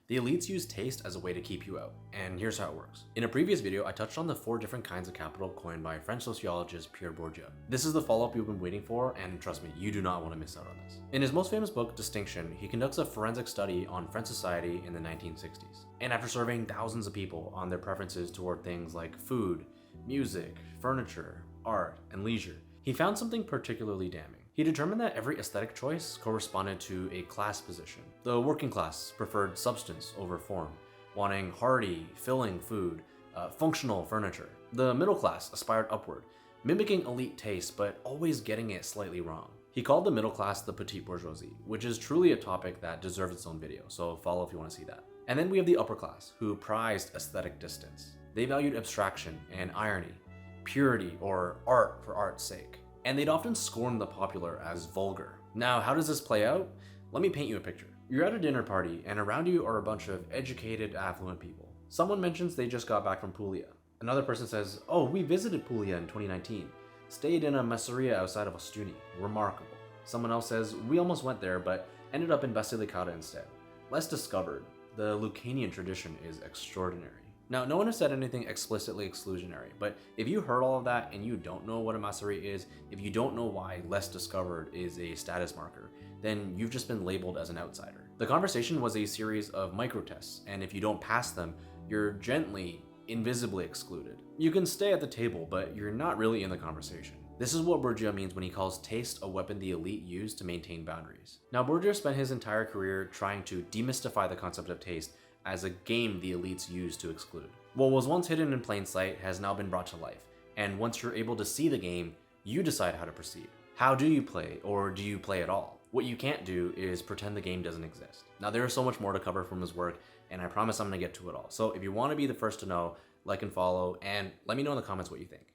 The elites use taste as a way to keep you out, and here's how it works. In a previous video, I touched on the 4 different kinds of capital coined by French sociologist Pierre Bourdieu. This is the follow-up you've been waiting for, and trust me, you do not want to miss out on this. In his most famous book, Distinction, he conducts a forensic study on French society in the 1960s. And after surveying thousands of people on their preferences toward things like food, music, furniture, art, and leisure, he found something particularly damning. He determined that every aesthetic choice corresponded to a class position. The working class preferred substance over form, wanting hearty, filling food, functional furniture. The middle class aspired upward, mimicking elite taste but always getting it slightly wrong. He called the middle class the petite bourgeoisie, which is truly a topic that deserves its own video, so follow if you want to see that. And then we have the upper class, who prized aesthetic distance. They valued abstraction and irony, purity or art for art's sake. And they'd often scorn the popular as vulgar. Now, how does this play out? Let me paint you a picture. You're at a dinner party, and around you are a bunch of educated, affluent people. Someone mentions they just got back from Puglia. Another person says, oh, we visited Puglia in 2019. Stayed in a masseria outside of Ostuni. Remarkable. Someone else says, we almost went there, but ended up in Basilicata instead. Less discovered. The Lucanian tradition is extraordinary. Now, no one has said anything explicitly exclusionary, but if you heard all of that and you don't know what a masseria is, if you don't know why less discovered is a status marker, then you've just been labeled as an outsider. The conversation was a series of micro-tests, and if you don't pass them, you're gently, invisibly excluded. You can stay at the table, but you're not really in the conversation. This is what Bourdieu means when he calls taste a weapon the elite use to maintain boundaries. Now, Bourdieu spent his entire career trying to demystify the concept of taste as a game the elites use to exclude. What was once hidden in plain sight has now been brought to life, and once you're able to see the game, you decide how to proceed. How do you play, or do you play at all? What you can't do is pretend the game doesn't exist. Now, there is so much more to cover from his work, and I promise I'm gonna get to it all. So if you want to be the first to know, like and follow, and let me know in the comments what you think.